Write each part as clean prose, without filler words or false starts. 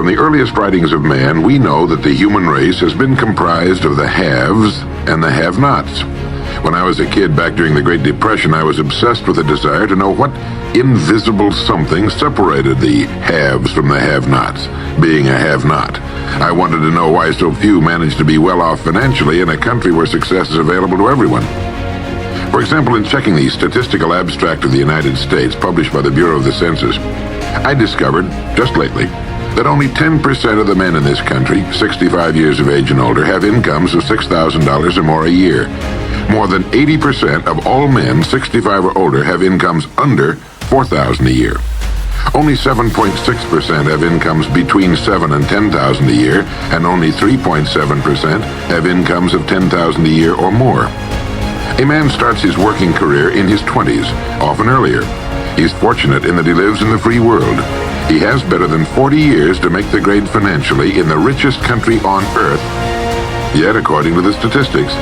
From the earliest writings of man, we know that the human race has been comprised of the haves and the have-nots. When I was a kid back during the Great Depression, I was obsessed with a desire to know what invisible something separated the haves from the have-nots, being a have-not. I wanted to know why so few managed to be well off financially in a country where success is available to everyone. For example, in checking the Statistical Abstract of the United States, published by the Bureau of the Census, I discovered, just lately, that only 10% of the men in this country, 65 years of age and older, have incomes of $6,000 or more a year. More than 80% of all men 65 or older have incomes under $4,000 a year. Only 7.6% have incomes between $7,000 and $10,000 a year, and only 3.7% have incomes of $10,000 a year or more. A man starts his working career in his 20s, often earlier. He's fortunate in that he lives in the free world. He has better than 40 years to make the grade financially in the richest country on earth. Yet, according to the statistics,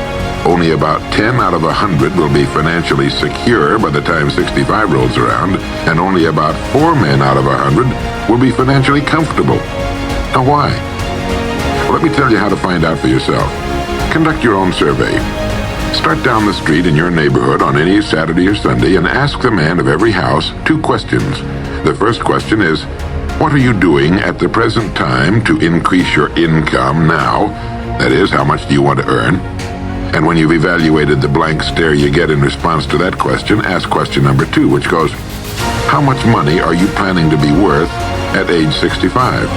only about 10 out of 100 will be financially secure by the time 65 rolls around, and only about 4 men out of 100 will be financially comfortable. Now why? Well, let me tell you how to find out for yourself. Conduct your own survey. Start down the street in your neighborhood on any Saturday or Sunday and ask the man of every house 2 questions. The first question is, what are you doing at the present time to increase your income now? That is, how much do you want to earn? And when you've evaluated the blank stare you get in response to that question, ask question number 2, which goes, how much money are you planning to be worth at age 65?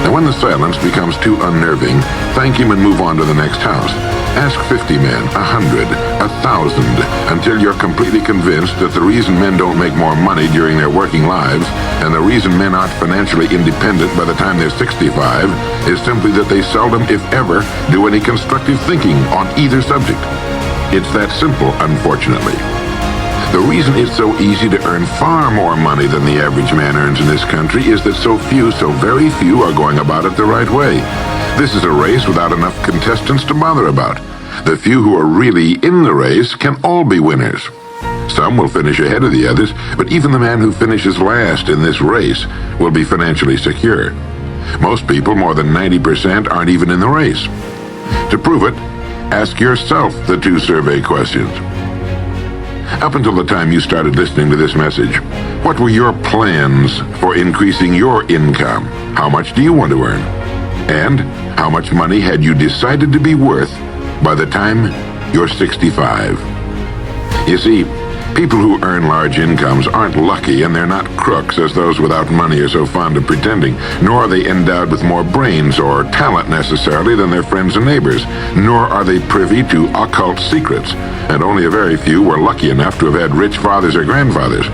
Now, when the silence becomes too unnerving, thank him and move on to the next house. Ask 50 men, 100, 1,000, until you're completely convinced that the reason men don't make more money during their working lives, and the reason men aren't financially independent by the time they're 65, is simply that they seldom, if ever, do any constructive thinking on either subject. It's that simple, unfortunately. The reason it's so easy to earn far more money than the average man earns in this country is that so very few are going about it the right way. This is a race without enough contestants to bother about. The few who are really in the race can all be winners. Some will finish ahead of the others, but even the man who finishes last in this race will be financially secure. Most people, more than 90%, aren't even in the race. To prove it, ask yourself the 2 survey questions. Up until the time you started listening to this message, what were your plans for increasing your income? How much do you want to earn? And how much money had you decided to be worth by the time you're 65? You see, people who earn large incomes aren't lucky, and they're not crooks as those without money are so fond of pretending, nor are they endowed with more brains or talent necessarily than their friends and neighbors, nor are they privy to occult secrets, and only a very few were lucky enough to have had rich fathers or grandfathers.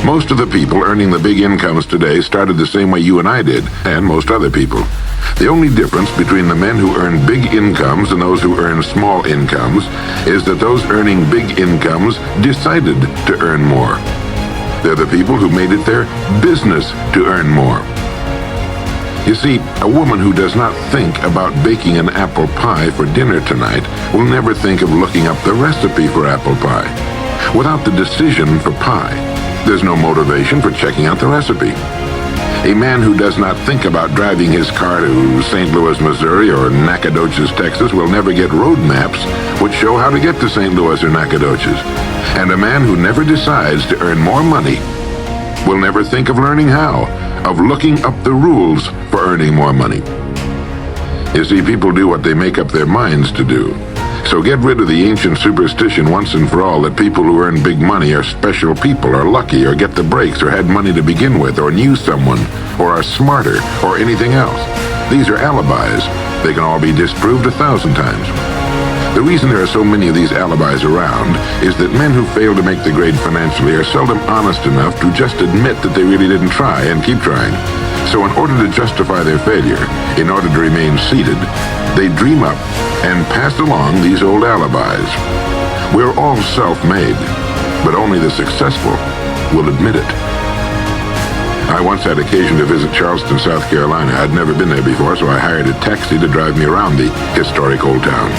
Most of the people earning the big incomes today started the same way you and I did, and most other people. The only difference between the men who earn big incomes and those who earn small incomes is that those earning big incomes decided to earn more. They're the people who made it their business to earn more. You see, a woman who does not think about baking an apple pie for dinner tonight will never think of looking up the recipe for apple pie. Without the decision for pie, there's no motivation for checking out the recipe. A man who does not think about driving his car to St. Louis, Missouri or Nacogdoches, Texas will never get road maps which show how to get to St. Louis or Nacogdoches. And a man who never decides to earn more money will never think of learning how, of looking up the rules for earning more money. You see, people do what they make up their minds to do. So get rid of the ancient superstition once and for all that people who earn big money are special people, or lucky, or get the breaks, or had money to begin with, or knew someone, or are smarter, or anything else. These are alibis. They can all be disproved 1,000 times. The reason there are so many of these alibis around is that men who fail to make the grade financially are seldom honest enough to just admit that they really didn't try and keep trying. So in order to justify their failure, in order to remain seated, they dream up and pass along these old alibis. We're all self-made, but only the successful will admit it. I once had occasion to visit Charleston, South Carolina. I'd never been there before, so I hired a taxi to drive me around the historic old town.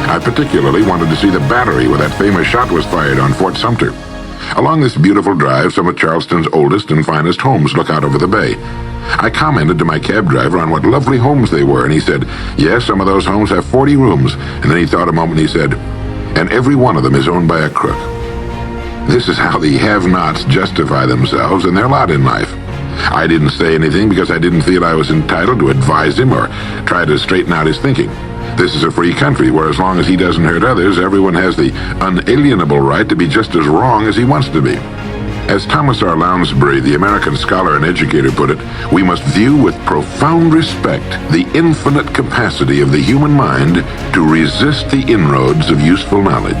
I particularly wanted to see the battery where that famous shot was fired on Fort Sumter. Along this beautiful drive, some of Charleston's oldest and finest homes look out over the bay. I commented to my cab driver on what lovely homes they were, and he said, yes, some of those homes have 40 rooms. And then he thought a moment and he said, and every one of them is owned by a crook. This is how the have-nots justify themselves and their lot in life. I didn't say anything because I didn't feel I was entitled to advise him or try to straighten out his thinking. This is a free country where as long as he doesn't hurt others, everyone has the unalienable right to be just as wrong as he wants to be. As Thomas R. Lounsbury, the American scholar and educator, put it, we must view with profound respect the infinite capacity of the human mind to resist the inroads of useful knowledge.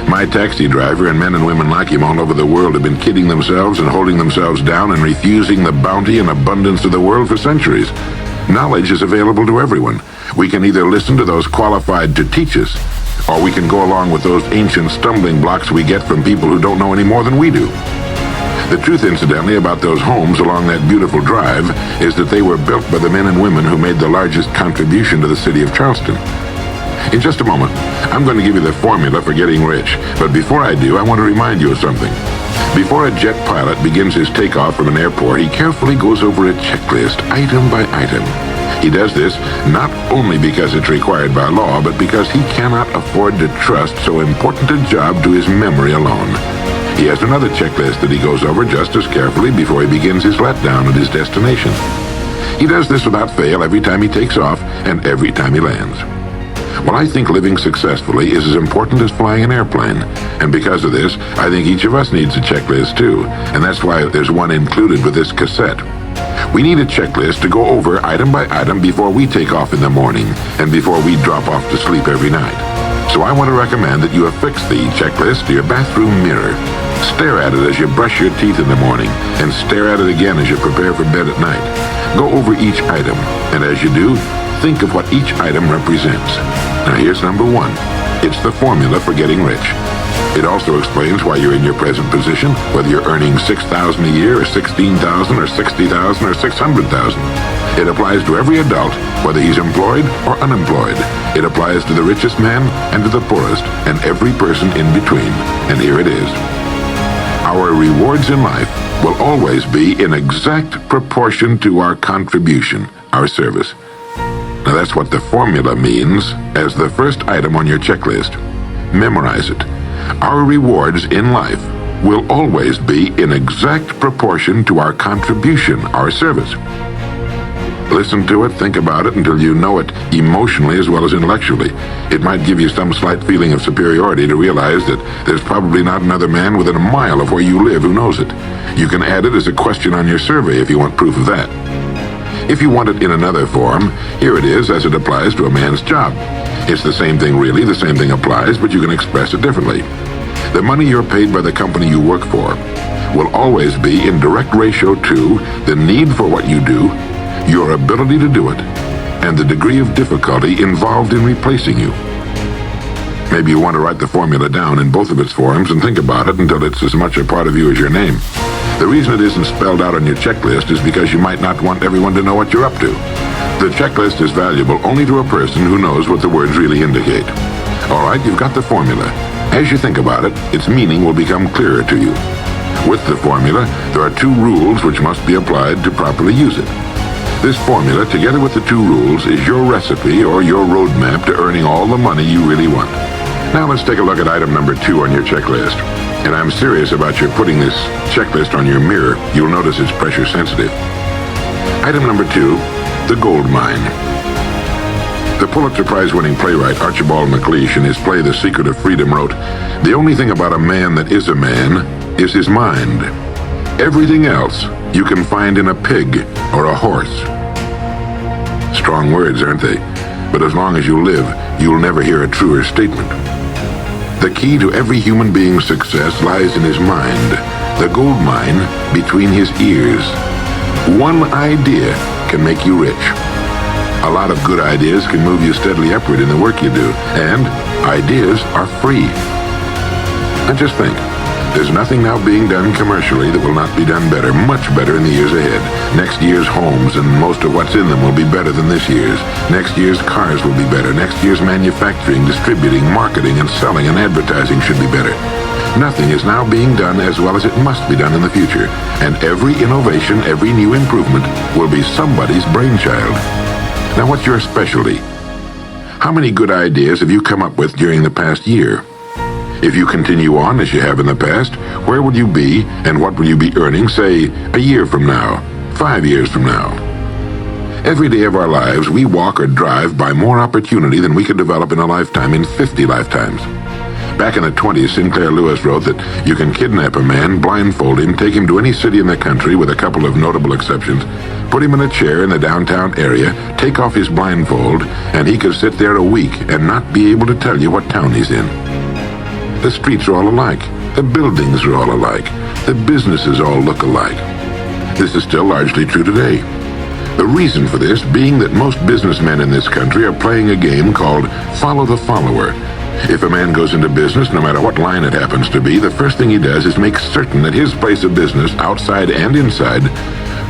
My taxi driver and men and women like him all over the world have been kidding themselves and holding themselves down and refusing the bounty and abundance of the world for centuries. Knowledge is available to everyone. We can either listen to those qualified to teach us, or we can go along with those ancient stumbling blocks we get from people who don't know any more than we do. The truth, incidentally, about those homes along that beautiful drive is that they were built by the men and women who made the largest contribution to the city of Charleston. In just a moment, I'm going to give you the formula for getting rich. But before I do, I want to remind you of something. Before a jet pilot begins his takeoff from an airport, he carefully goes over a checklist, item by item. He does this not only because it's required by law, but because he cannot afford to trust so important a job to his memory alone. He has another checklist that he goes over just as carefully before he begins his letdown at his destination. He does this without fail every time he takes off and every time he lands. Well, I think living successfully is as important as flying an airplane. And because of this, I think each of us needs a checklist too. And that's why there's one included with this cassette. We need a checklist to go over item by item before we take off in the morning and before we drop off to sleep every night. So I want to recommend that you affix the checklist to your bathroom mirror. Stare at it as you brush your teeth in the morning and stare at it again as you prepare for bed at night. Go over each item, and as you do, think of what each item represents. Now here's number one. It's the formula for getting rich. It also explains why you're in your present position, whether you're earning $6,000 a year or $16,000 or $60,000 or $600,000. It applies to every adult, whether he's employed or unemployed. It applies to the richest man and to the poorest and every person in between. And here it is. Our rewards in life will always be in exact proportion to our contribution, our service. Now that's what the formula means as the first item on your checklist. Memorize it. Our rewards in life will always be in exact proportion to our contribution, our service. Listen to it, think about it until you know it emotionally as well as intellectually. It might give you some slight feeling of superiority to realize that there's probably not another man within a mile of where you live who knows it. You can add it as a question on your survey if you want proof of that. If you want it in another form, here it is as it applies to a man's job. It's the same thing really, the same thing applies, but you can express it differently. The money you're paid by the company you work for will always be in direct ratio to the need for what you do, your ability to do it, and the degree of difficulty involved in replacing you. Maybe you want to write the formula down in both of its forms and think about it until it's as much a part of you as your name. The reason it isn't spelled out on your checklist is because you might not want everyone to know what you're up to. The checklist is valuable only to a person who knows what the words really indicate. All right, you've got the formula. As you think about it, its meaning will become clearer to you. With the formula, there are two rules which must be applied to properly use it. This formula, together with the two rules, is your recipe or your roadmap to earning all the money you really want. Now let's take a look at item number 2 on your checklist. And I'm serious about your putting this checklist on your mirror. You'll notice it's pressure sensitive. Item number 2, the gold mine. The Pulitzer Prize-winning playwright Archibald MacLeish in his play The Secret of Freedom wrote, "The only thing about a man that is a man is his mind. Everything else you can find in a pig or a horse." Strong words, aren't they? But as long as you live, you'll never hear a truer statement. The key to every human being's success lies in his mind, the gold mine between his ears. One idea can make you rich. A lot of good ideas can move you steadily upward in the work you do, and ideas are free. And just think, There's nothing now being done commercially that will not be done better, much better in the years ahead. Next year's homes and most of what's in them will be better than this year's. Next year's cars will be better. Next year's manufacturing, distributing, marketing, and selling and advertising should be better. Nothing is now being done as well as it must be done in the future. And every innovation, every new improvement will be somebody's brainchild. Now, what's your specialty? How many good ideas have you come up with during the past year? If you continue on as you have in the past, where will you be and what will you be earning, say, a year from now, 5 years from now? Every day of our lives, we walk or drive by more opportunity than we could develop in a lifetime, in 50 lifetimes. Back in the 20s, Sinclair Lewis wrote that you can kidnap a man, blindfold him, take him to any city in the country with a couple of notable exceptions, put him in a chair in the downtown area, take off his blindfold, and he could sit there a week and not be able to tell you what town he's in. The streets are all alike. The buildings are all alike. The businesses all look alike. This is still largely true today. The reason for this being that most businessmen in this country are playing a game called follow the follower. If a man goes into business, no matter what line it happens to be, the first thing he does is make certain that his place of business, outside and inside,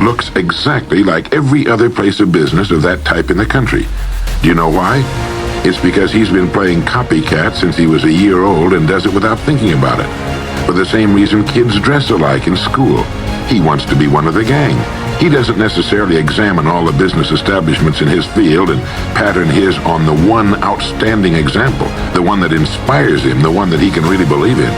looks exactly like every other place of business of that type in the country. Do you know why? It's because he's been playing copycat since he was a year old and does it without thinking about it. For the same reason kids dress alike in school. He wants to be one of the gang. He doesn't necessarily examine all the business establishments in his field and pattern his on the one outstanding example, the one that inspires him, the one that he can really believe in.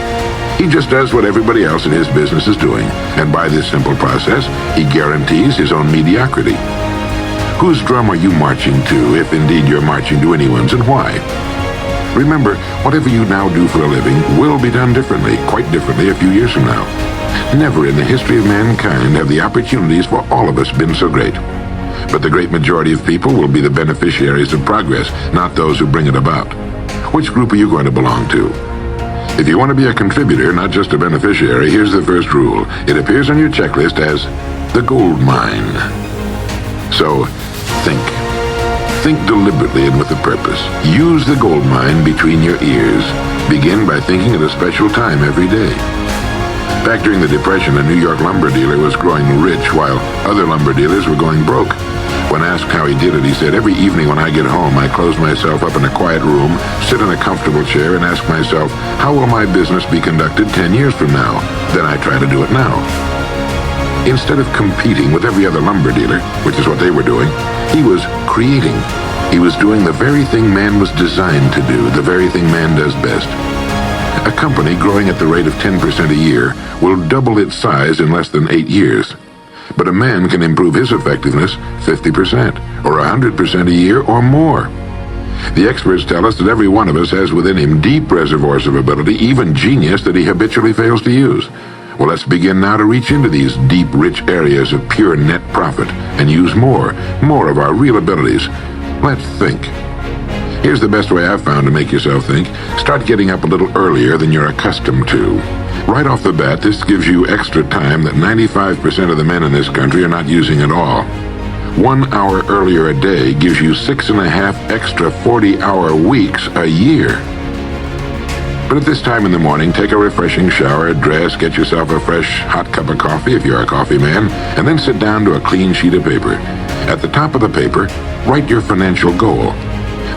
He just does what everybody else in his business is doing, and by this simple process, he guarantees his own mediocrity. Whose drum are you marching to, if indeed you're marching to anyone's, and why? Remember, whatever you now do for a living will be done differently, quite differently a few years from now. Never in the history of mankind have the opportunities for all of us been so great. But the great majority of people will be the beneficiaries of progress, not those who bring it about. Which group are you going to belong to? If you want to be a contributor, not just a beneficiary, here's the first rule. It appears on your checklist as the gold mine. So, think. Think deliberately and with a purpose. Use the gold mine between your ears. Begin by thinking at a special time every day. Back during the Depression, a New York lumber dealer was growing rich while other lumber dealers were going broke. When asked how he did it, he said, "Every evening when I get home, I close myself up in a quiet room, sit in a comfortable chair, and ask myself, how will my business be conducted 10 years from now? Then I try to do it now." Instead of competing with every other lumber dealer, which is what they were doing, he was creating. He was doing the very thing man was designed to do, the very thing man does best. A company growing at the rate of 10% a year will double its size in less than 8 years. But a man can improve his effectiveness 50% or 100% a year or more. The experts tell us that every one of us has within him deep reservoirs of ability, even genius, that he habitually fails to use. Well, let's begin now to reach into these deep, rich areas of pure net profit and use more of our real abilities. Let's think. Here's the best way I've found to make yourself think. Start getting up a little earlier than you're accustomed to. Right off the bat, this gives you extra time that 95% of the men in this country are not using at all. 1 hour earlier a day gives you 6.5 extra 40-hour weeks a year. But at this time in the morning, take a refreshing shower, dress, get yourself a fresh, hot cup of coffee if you're a coffee man, and then sit down to a clean sheet of paper. At the top of the paper, write your financial goal.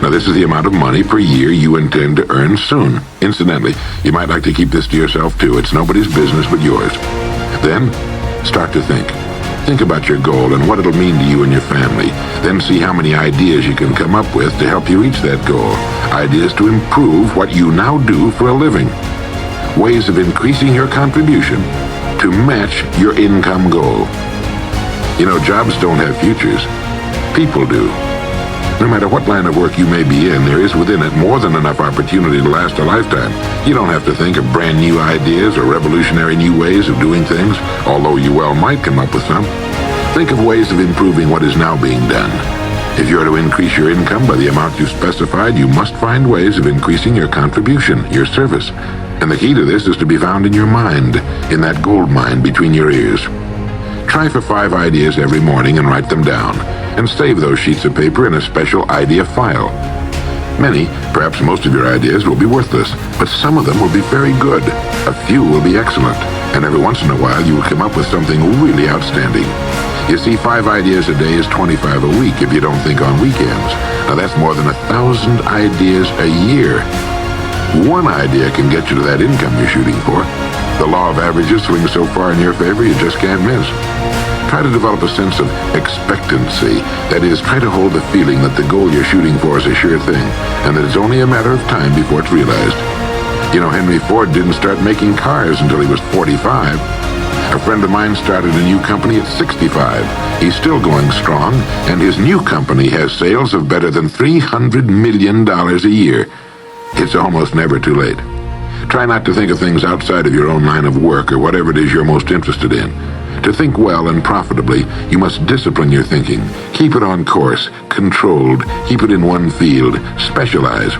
Now, this is the amount of money per year you intend to earn soon. Incidentally, you might like to keep this to yourself, too. It's nobody's business but yours. Then, start to think. Think about your goal and what it'll mean to you and your family. Then see how many ideas you can come up with to help you reach that goal. Ideas to improve what you now do for a living. Ways of increasing your contribution to match your income goal. You know, jobs don't have futures. People do. No matter what line of work you may be in, there is within it more than enough opportunity to last a lifetime. You don't have to think of brand new ideas or revolutionary new ways of doing things, although you well might come up with some. Think of ways of improving what is now being done. If you are to increase your income by the amount you specified, you must find ways of increasing your contribution, your service. And the key to this is to be found in your mind, in that gold mine between your ears. Try for 5 ideas every morning and write them down, and save those sheets of paper in a special idea file. Many, perhaps most of your ideas will be worthless, but some of them will be very good. A few will be excellent, and every once in a while you will come up with something really outstanding. You see, 5 ideas a day is 25 a week if you don't think on weekends. Now that's more than 1,000 ideas a year. One idea can get you to that income you're shooting for. The law of averages swings so far in your favor you just can't miss. Try to develop a sense of expectancy. That is, try to hold the feeling that the goal you're shooting for is a sure thing, and that it's only a matter of time before it's realized. You know, Henry Ford didn't start making cars until he was 45. A friend of mine started a new company at 65. He's still going strong, and his new company has sales of better than $300 million a year. It's almost never too late. Try not to think of things outside of your own line of work or whatever it is you're most interested in. To think well and profitably, you must discipline your thinking. Keep it on course, controlled, keep it in one field, specialize.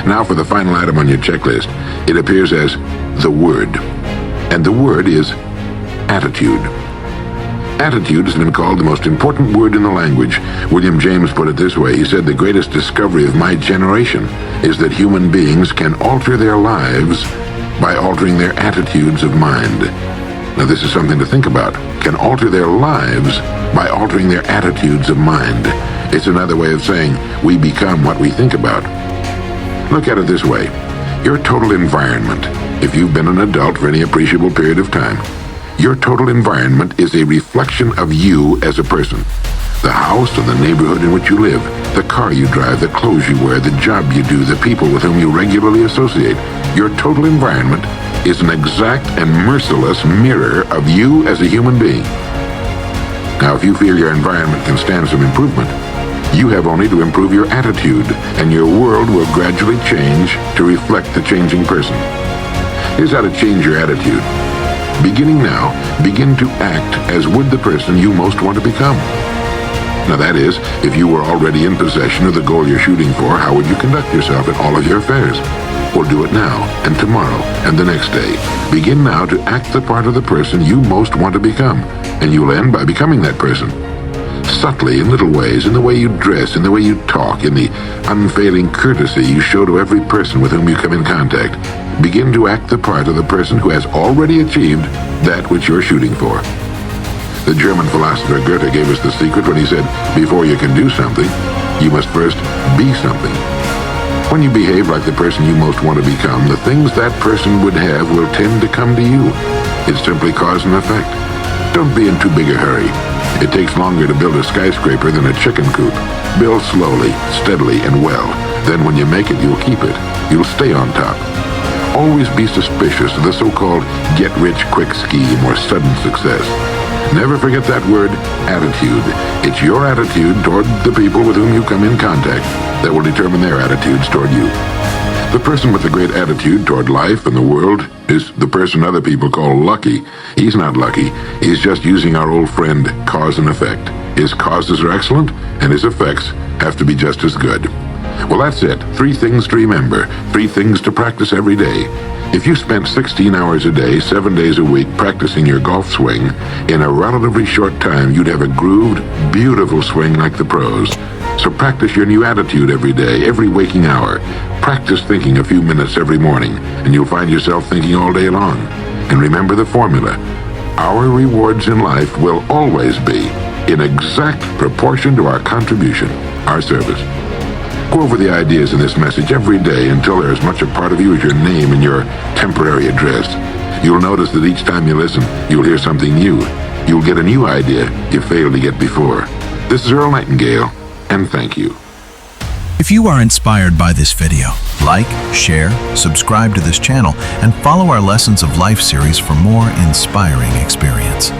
Now for the final item on your checklist. It appears as the word. And the word is attitude. Attitude has been called the most important word in the language. William James put it this way. He said, "The greatest discovery of my generation is that human beings can alter their lives by altering their attitudes of mind." Now this is something to think about. Can alter their lives by altering their attitudes of mind. It's another way of saying we become what we think about. Look at it this way. Your total environment, if you've been an adult for any appreciable period of time, your total environment is a reflection of you as a person. The house and the neighborhood in which you live, the car you drive, the clothes you wear, the job you do, the people with whom you regularly associate. Your total environment is an exact and merciless mirror of you as a human being. Now, if you feel your environment can stand some improvement, you have only to improve your attitude, and your world will gradually change to reflect the changing person. Here's how to change your attitude. Beginning now, begin to act as would the person you most want to become. Now that is, if you were already in possession of the goal you're shooting for, how would you conduct yourself in all of your affairs? Well, do it now, and tomorrow, and the next day. Begin now to act the part of the person you most want to become, and you'll end by becoming that person. Subtly, in little ways, in the way you dress, in the way you talk, in the unfailing courtesy you show to every person with whom you come in contact, begin to act the part of the person who has already achieved that which you're shooting for. The German philosopher Goethe gave us the secret when he said, before you can do something, you must first be something. When you behave like the person you most want to become, the things that person would have will tend to come to you. It's simply cause and effect. Don't be in too big a hurry. It takes longer to build a skyscraper than a chicken coop. Build slowly, steadily, and well. Then when you make it, you'll keep it. You'll stay on top. Always be suspicious of the so-called get-rich-quick scheme or sudden success. Never forget that word, attitude. It's your attitude toward the people with whom you come in contact that will determine their attitudes toward you. The person with a great attitude toward life and the world is the person other people call lucky. He's not lucky. He's just using our old friend, cause and effect. His causes are excellent, and his effects have to be just as good. Well, that's it. 3 things to remember. 3 things to practice every day. If you spent 16 hours a day, 7 days a week practicing your golf swing, in a relatively short time, you'd have a grooved, beautiful swing like the pros. So practice your new attitude every day, every waking hour. Practice thinking a few minutes every morning, and you'll find yourself thinking all day long. And remember the formula. Our rewards in life will always be in exact proportion to our contribution, our service. Go over the ideas in this message every day until they're as much a part of you as your name and your temporary address. You'll notice that each time you listen, you'll hear something new. You'll get a new idea you failed to get before. This is Earl Nightingale, and thank you. If you are inspired by this video, like, share, subscribe to this channel, and follow our Lessons of Life series for more inspiring experience.